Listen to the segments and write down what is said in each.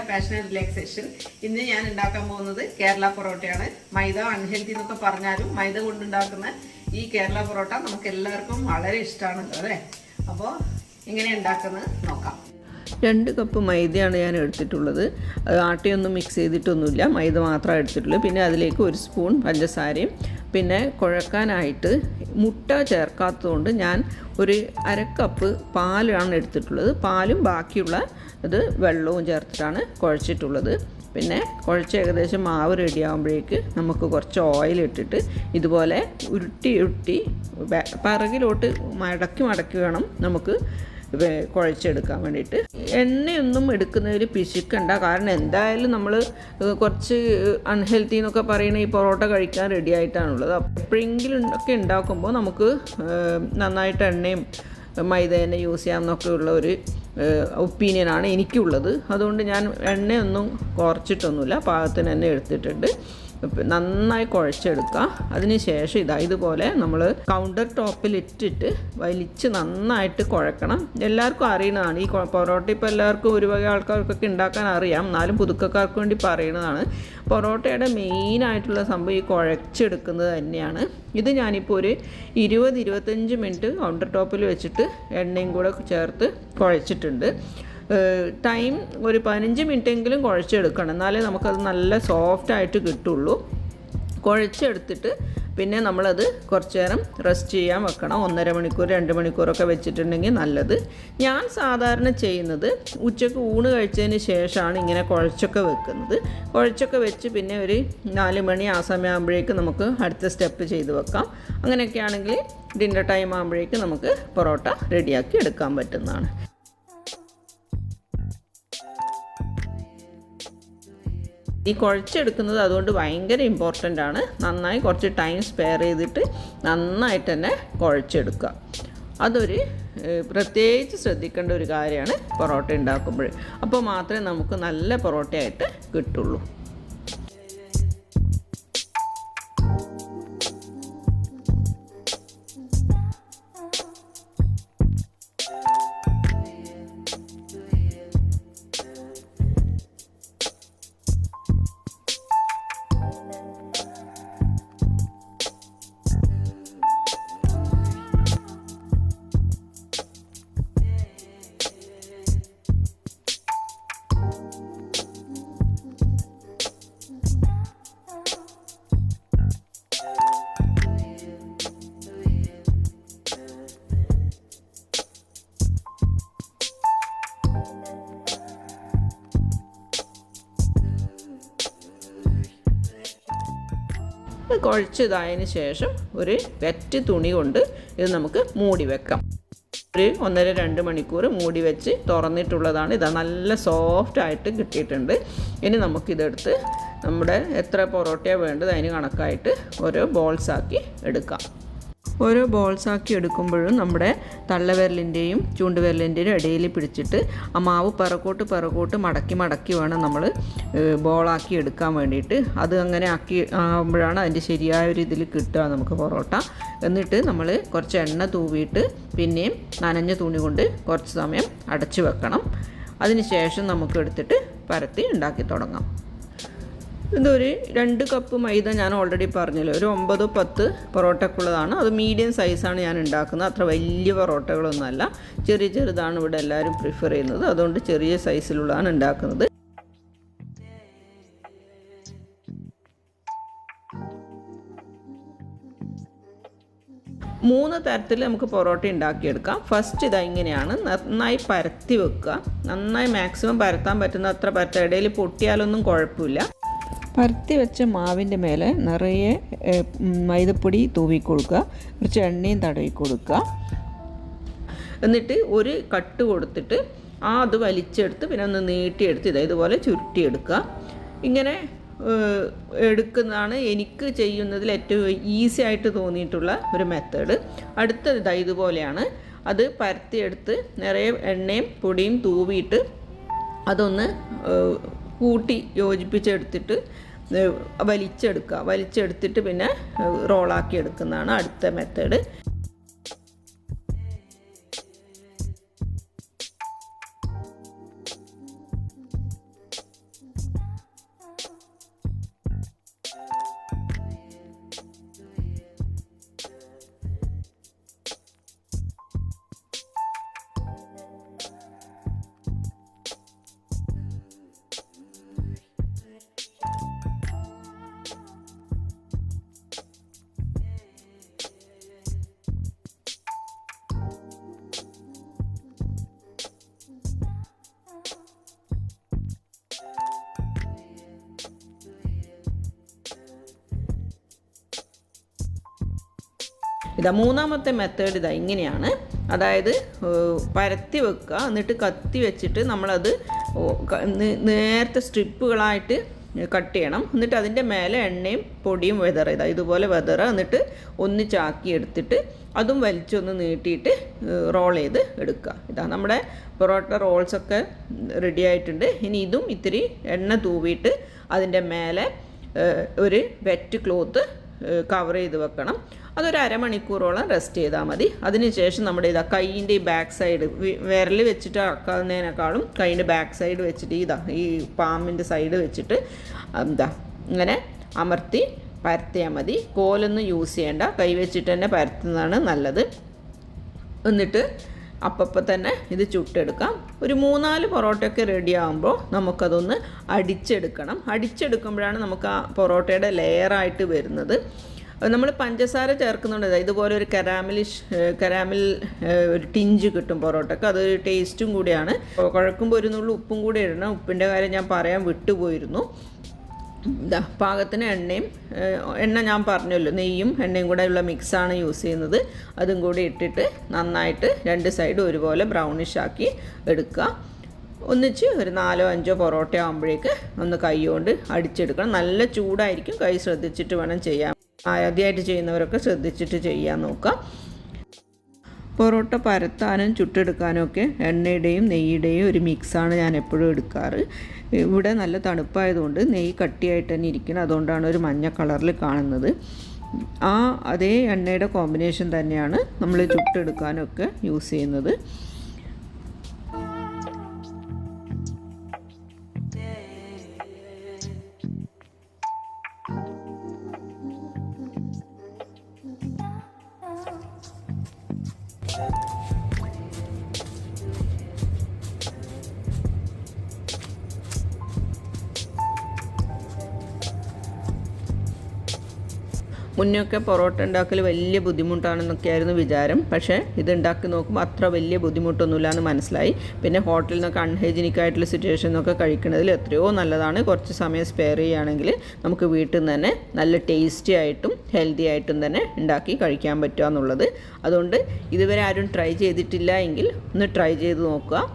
Passion and relaxation. ഇന്ന് ഞാൻ ഉണ്ടാക്കാൻ പോകുന്നത് കേരള പൊറോട്ടയാണ്. മൈദ അൺഹെൽത്തി എന്നൊക്കെ പറഞ്ഞാലും മൈദ കൊണ്ടുണ്ടാക്കുന്ന ഈ കേരള പൊറോട്ട നമുക്ക് എല്ലാവർക്കും വളരെ ഇഷ്ടമാണ് അല്ലേ. അപ്പോൾ എങ്ങനെ ഉണ്ടാക്കുന്നത് നോക്കാം. 2 കപ്പ് മൈദയാണ് ഞാൻ എടുത്തിട്ടുള്ളത്. ആട്ടയൊന്നും മിക്സ് ചെയ്തിട്ടൊന്നുമില്ല, മൈദ മാത്രമേ എടുത്തിട്ടുള്ളൂ. പിന്നെ അതിലേക്ക് 1 സ്പൂൺ പഞ്ചസാരയും പിന്നെ കുഴക്കാനായിട്ട് മുട്ട ചേർക്കാത്തതുകൊണ്ട് ഞാൻ ഒരു 1/2 കപ്പ് പാലാണ് എടുത്തിട്ടുള്ളത്. പാലും ബാക്കിയുള്ള ഇത് വെള്ളവും ചേർത്തിട്ടാണ് കുഴച്ചിട്ടുള്ളത്. പിന്നെ കുഴച്ച് ഏകദേശം മാവ് റെഡിയാകുമ്പോഴേക്ക് നമുക്ക് കുറച്ച് ഓയിൽ ഇട്ടിട്ട് ഇതുപോലെ ഉരുട്ടി പിറകിലോട്ട് മടക്കി വേണം നമുക്ക് കുഴച്ചെടുക്കാൻ വേണ്ടിയിട്ട്. എണ്ണയൊന്നും എടുക്കുന്നതിൽ പിശുക്കണ്ട, കാരണം എന്തായാലും നമ്മൾ കുറച്ച് അൺഹെൽത്തി എന്നൊക്കെ പറയുന്ന ഈ പൊറോട്ട കഴിക്കാൻ റെഡി ആയിട്ടാണുള്ളത്. എപ്പോഴെങ്കിലും ഒക്കെ ഉണ്ടാക്കുമ്പോൾ നമുക്ക് നന്നായിട്ട് എണ്ണയും മൈദ തന്നെ യൂസ് ചെയ്യാമെന്നൊക്കെ ഉള്ള ഒരു ഒപ്പീനിയനാണ് എനിക്കുള്ളത്. അതുകൊണ്ട് ഞാൻ എണ്ണയൊന്നും കുറച്ചിട്ടൊന്നുമില്ല, പാകത്തിന് തന്നെ എടുത്തിട്ടുണ്ട്. നന്നായി കുഴച്ചെടുക്കുക. അതിന് ശേഷം ഇതുപോലെ നമ്മൾ കൗണ്ടർ ടോപ്പിൽ ഇട്ടിട്ട് വലിച്ച് നന്നായിട്ട് കുഴക്കണം. എല്ലാവർക്കും അറിയണതാണ് ഈ പൊറോട്ട. ഇപ്പോൾ എല്ലാവർക്കും ഒരു വക ആൾക്കാർക്കൊക്കെ ഉണ്ടാക്കാൻ അറിയാം, എന്നാലും പുതുക്കക്കാർക്ക് വേണ്ടി പറയുന്നതാണ്. പൊറോട്ടയുടെ മെയിനായിട്ടുള്ള സംഭവം ഈ കുഴച്ചെടുക്കുന്നത് തന്നെയാണ്. ഇത് ഞാനിപ്പോൾ ഒരു 20-25 മിനിറ്റ് കൗണ്ടർ ടോപ്പിൽ വെച്ചിട്ട് എണ്ണയും കൂടെ ചേർത്ത് കുഴച്ചിട്ടുണ്ട്. ടൈം ഒരു 15 മിനിറ്റെങ്കിലും കുഴച്ചെടുക്കണം, എന്നാലേ നമുക്കത് നല്ല സോഫ്റ്റായിട്ട് കിട്ടുള്ളൂ. കുഴച്ചെടുത്തിട്ട് പിന്നെ നമ്മളത് കുറച്ച് നേരം റെസ്റ്റ് ചെയ്യാൻ വെക്കണം. 1.5 മണിക്കൂർ 2 മണിക്കൂറൊക്കെ വെച്ചിട്ടുണ്ടെങ്കിൽ നല്ലത്. ഞാൻ സാധാരണ ചെയ്യുന്നത് ഉച്ചയ്ക്ക് ഊണ് കഴിച്ചതിന് ശേഷമാണ് ഇങ്ങനെ കുഴച്ചൊക്കെ വെക്കുന്നത്. കുഴച്ചൊക്കെ വെച്ച് പിന്നെ ഒരു 4 മണി ആ സമയമാകുമ്പോഴേക്ക് നമുക്ക് അടുത്ത സ്റ്റെപ്പ് ചെയ്ത് വെക്കാം. അങ്ങനെയൊക്കെ ആണെങ്കിൽ ഡിന്നർ ടൈം ആകുമ്പോഴേക്ക് നമുക്ക് പൊറോട്ട റെഡിയാക്കി എടുക്കാൻ പറ്റുന്നതാണ്. ഈ കുഴച്ചെടുക്കുന്നത് അതുകൊണ്ട് ഭയങ്കര ഇമ്പോർട്ടൻ്റ് ആണ്. നന്നായി കുറച്ച് ടൈം സ്പെയർ ചെയ്തിട്ട് നന്നായിട്ട് തന്നെ കുഴച്ചെടുക്കുക. അതൊരു പ്രത്യേകിച്ച് ശ്രദ്ധിക്കേണ്ട ഒരു കാര്യമാണ് പൊറോട്ട ഉണ്ടാക്കുമ്പോൾ. അപ്പോൾ മാത്രമേ നമുക്ക് നല്ല പൊറോട്ടയായിട്ട് കിട്ടുള്ളൂ. കുഴച്ചതായതിന് ശേഷം ഒരു വെറ്റ് തുണി കൊണ്ട് ഇത് നമുക്ക് മൂടി വെക്കാം. ഒരു 1.5-2 മണിക്കൂർ മൂടി വെച്ച് തുറന്നിട്ടുള്ളതാണ്. ഇതാ നല്ല സോഫ്റ്റായിട്ട് കിട്ടിയിട്ടുണ്ട്. ഇനി നമുക്കിതെടുത്ത് നമ്മുടെ എത്ര പൊറോട്ടയാണ് വേണ്ടത് അതിന് കണക്കായിട്ട് ഓരോ ബോൾസാക്കി എടുക്കാം. ഓരോ ബോൾസാക്കി എടുക്കുമ്പോഴും നമ്മുടെ തള്ളവിരലിൻ്റെയും ചൂണ്ടുവിരലിൻ്റെയും ഇടയിൽ പിടിച്ചിട്ട് ആ മാവ് പിറകോട്ട് മടക്കി വേണം നമ്മൾ ബോളാക്കി എടുക്കാൻ വേണ്ടിയിട്ട്. അത് അങ്ങനെ ആകുമ്പോഴാണ് അതിൻ്റെ ശരിയായ ഒരു ഇതിൽ കിട്ടുക നമുക്ക് പൊറോട്ട. എന്നിട്ട് നമ്മൾ കുറച്ച് എണ്ണ തൂവിയിട്ട് പിന്നെയും നനഞ്ഞ തുണി കൊണ്ട് കുറച്ച് സമയം അടച്ചു വെക്കണം. അതിന് ശേഷം നമുക്ക് എടുത്തിട്ട് പരത്തി ഉണ്ടാക്കി തുടങ്ങാം. ഇതൊരു 2 കപ്പ് മൈദ ഞാൻ ഓൾറെഡി പറഞ്ഞല്ലോ, ഒരു 9-10 പൊറോട്ടക്കുള്ളതാണ്. അത് മീഡിയം സൈസാണ് ഞാൻ ഉണ്ടാക്കുന്നത്. അത്ര വലിയ പൊറോട്ടകളൊന്നുമല്ല, ചെറുതാണ് ഇവിടെ എല്ലാവരും പ്രിഫർ ചെയ്യുന്നത്. അതുകൊണ്ട് ചെറിയ സൈസിലുള്ളതാണ് ഉണ്ടാക്കുന്നത്. മൂന്ന് തരത്തിൽ നമുക്ക് പൊറോട്ട ഉണ്ടാക്കിയെടുക്കാം. ഫസ്റ്റ് ഇങ്ങനെയാണ്, നന്നായി പരത്തി വെക്കുക. നന്നായി മാക്സിമം പരത്താൻ പറ്റുന്ന അത്ര പരത്ത, ഇടയിൽ പൊട്ടിയാലൊന്നും കുഴപ്പമില്ല. പരത്തി വെച്ച മാവിൻ്റെ മേലെ നിറയെ മൈദപ്പൊടി തൂവി കൊടുക്കുക, കുറച്ച് എണ്ണയും തടവി കൊടുക്കുക. എന്നിട്ട് ഒരു കട്ട് കൊടുത്തിട്ട് അത് വലിച്ചെടുത്ത് പിന്നെ ഒന്ന് നീട്ടിയെടുത്ത് ഇതുപോലെ ചുരുട്ടിയെടുക്കുക. ഇങ്ങനെ എടുക്കുന്നതാണ് എനിക്ക് ചെയ്യുന്നതിൽ ഏറ്റവും ഈസി ആയിട്ട് തോന്നിയിട്ടുള്ള ഒരു മെത്തേഡ്. അടുത്തത് ഇതുപോലെയാണ്. അത് പരത്തിയെടുത്ത് നിറയെ എണ്ണയും പൊടിയും തൂവിയിട്ട് അതൊന്ന് കൂട്ടി യോജിപ്പിച്ചെടുത്തിട്ട് വലിച്ചെടുത്തിട്ട് പിന്നെ റോളാക്കി എടുക്കുന്നതാണ് അടുത്ത മെത്തേഡ്. ഇതാ മൂന്നാമത്തെ മെത്തേഡ് ഇതാ ഇങ്ങനെയാണ്. അതായത് പരത്തി വെക്കുക, എന്നിട്ട് കത്തി വെച്ചിട്ട് നമ്മളത് നേരത്തെ സ്ട്രിപ്പുകളായിട്ട് കട്ട് ചെയ്യണം. എന്നിട്ട് അതിൻ്റെ മേലെ എണ്ണയും പൊടിയും വെതറുക. ഇതാ ഇതുപോലെ വെതറുക. എന്നിട്ട് ഒന്നിച്ചാക്കി എടുത്തിട്ട് അതും വലിച്ചൊന്ന് നീട്ടിയിട്ട് റോൾ ചെയ്ത് എടുക്കുക. ഇതാ നമ്മുടെ പൊറോട്ട റോൾസൊക്കെ റെഡി ആയിട്ടുണ്ട്. ഇനി ഇതും ഇത്തിരി എണ്ണ തൂവിയിട്ട് അതിൻ്റെ മേലെ ഒരു വെറ്റ് ക്ലോത്ത് കവർ ചെയ്ത് വെക്കണം. അതൊരു അരമണിക്കൂറോളം റെസ്റ്റ് ചെയ്താൽ മതി. അതിനുശേഷം നമ്മുടെ ഇതാ കൈയിൻ്റെ ഈ ബാക്ക് സൈഡ് വിരൽ വെച്ചിട്ട് ആക്കുന്നതിനേക്കാളും കൈയിൻ്റെ ബാക്ക് സൈഡ് വെച്ചിട്ട് ഇതാ ഈ പാമ്പിൻ്റെ സൈഡ് വെച്ചിട്ട് എന്താ ഇങ്ങനെ അമർത്തി പരത്തിയാൽ മതി. കോലൊന്നും യൂസ് ചെയ്യേണ്ട, കൈ വെച്ചിട്ട് തന്നെ പരത്തുന്നതാണ് നല്ലത്. എന്നിട്ട് അപ്പം തന്നെ ഇത് ചുട്ടെടുക്കാം. ഒരു 3-4 പൊറോട്ടയൊക്കെ റെഡി ആകുമ്പോൾ നമുക്കതൊന്ന് അടിച്ചെടുക്കണം. അടിച്ചെടുക്കുമ്പോഴാണ് നമുക്ക് ആ പൊറോട്ടയുടെ ലെയറായിട്ട് വരുന്നത്. നമ്മൾ പഞ്ചസാര ചേർക്കുന്നുണ്ട്. ഇതുപോലെ ഒരു കരാമിൽ ഒരു ടിഞ്ച് കിട്ടും പൊറോട്ടയ്ക്ക്. അതൊരു ടേസ്റ്റും കൂടിയാണ്. കുഴക്കുമ്പോൾ ഒരു നുള്ളു ഉപ്പും കൂടി ഇടണം. ഉപ്പിൻ്റെ കാര്യം ഞാൻ പറയാൻ വിട്ടുപോയിരുന്നു. ഇതാ പാകത്തിന് എണ്ണ ഞാൻ പറഞ്ഞല്ലോ, നെയ്യും എണ്ണയും കൂടെ ഉള്ള മിക്സാണ് യൂസ് ചെയ്യുന്നത്. അതും കൂടി ഇട്ടിട്ട് നന്നായിട്ട് 2 സൈഡ് ഒരുപോലെ ബ്രൗണിഷ് ആക്കി എടുക്കുക. ഒന്നിച്ച് ഒരു 4-5 പൊറോട്ട ആകുമ്പോഴേക്ക് ഒന്ന് കൈ കൊണ്ട് അടിച്ചെടുക്കണം. നല്ല ചൂടായിരിക്കും, കൈ ശ്രദ്ധിച്ചിട്ട് വേണം ചെയ്യാൻ. ആദ്യമായിട്ട് ചെയ്യുന്നവരൊക്കെ ശ്രദ്ധിച്ചിട്ട് ചെയ്യാൻ നോക്കുക. പൊറോട്ട പരത്താനും ചുട്ടെടുക്കാനും ഒക്കെ എണ്ണയുടെയും നെയ്യുടെയും ഒരു മിക്സാണ് ഞാൻ എപ്പോഴും എടുക്കാറ്. ഇവിടെ നല്ല തണുപ്പായതുകൊണ്ട് നെയ്യ് കട്ടിയായിട്ട് തന്നെ ഇരിക്കണം. അതുകൊണ്ടാണ് ഒരു മഞ്ഞ കളറിൽ കാണുന്നത്. അതേ എണ്ണയുടെ കോമ്പിനേഷൻ തന്നെയാണ് നമ്മൾ ചുട്ടെടുക്കാനൊക്കെ യൂസ് ചെയ്യുന്നത്. മുന്നൊക്കെ പൊറോട്ട ഉണ്ടാക്കൽ വലിയ ബുദ്ധിമുട്ടാണെന്നൊക്കെയായിരുന്നു വിചാരം. പക്ഷേ ഇത് ഉണ്ടാക്കി നോക്കുമ്പോൾ അത്ര വലിയ ബുദ്ധിമുട്ടൊന്നുമില്ല എന്ന് മനസ്സിലായി. പിന്നെ ഹോട്ടലിൽ നിന്നൊക്കെ അൺഹൈജീനിക് ആയിട്ടുള്ള സിറ്റുവേഷനൊക്കെ കഴിക്കുന്നതിൽ എത്രയോ നല്ലതാണ്. കുറച്ച് സമയം സ്പെയർ ചെയ്യുകയാണെങ്കിൽ നമുക്ക് വീട്ടിൽ നിന്ന് തന്നെ നല്ല ടേസ്റ്റി ആയിട്ടും ഹെൽത്തി ആയിട്ടും തന്നെ ഉണ്ടാക്കി കഴിക്കാൻ പറ്റുക എന്നുള്ളത്. അതുകൊണ്ട് ഇതുവരെ ആരും ട്രൈ ചെയ്തിട്ടില്ല എങ്കിൽ ഒന്ന് ട്രൈ ചെയ്ത് നോക്കുക.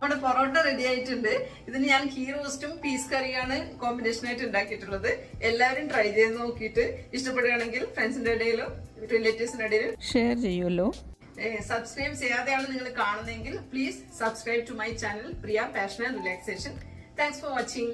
നമ്മുടെ പൊറോട്ട റെഡി ആയിട്ടുണ്ട്. ഇതിന് ഞാൻ ഘീ റോസ്റ്റും പീസ് കറിയാണ് കോമ്പിനേഷനായിട്ട് ഉണ്ടാക്കിയിട്ടുള്ളത്. എല്ലാവരും ട്രൈ ചെയ്ത് നോക്കിയിട്ട് ഇഷ്ടപ്പെടുകയാണെങ്കിൽ ഫ്രണ്ട്സിന്റെ ഇടയിലും റിലേറ്റീവ്സിന്റെ ഇടയിലും ഷെയർ ചെയ്യുമല്ലോ. സബ്സ്ക്രൈബ് ചെയ്യാതെയാണ് നിങ്ങൾ കാണുന്നതെങ്കിൽ please subscribe to my channel Priya passion and relaxation. Thanks for watching.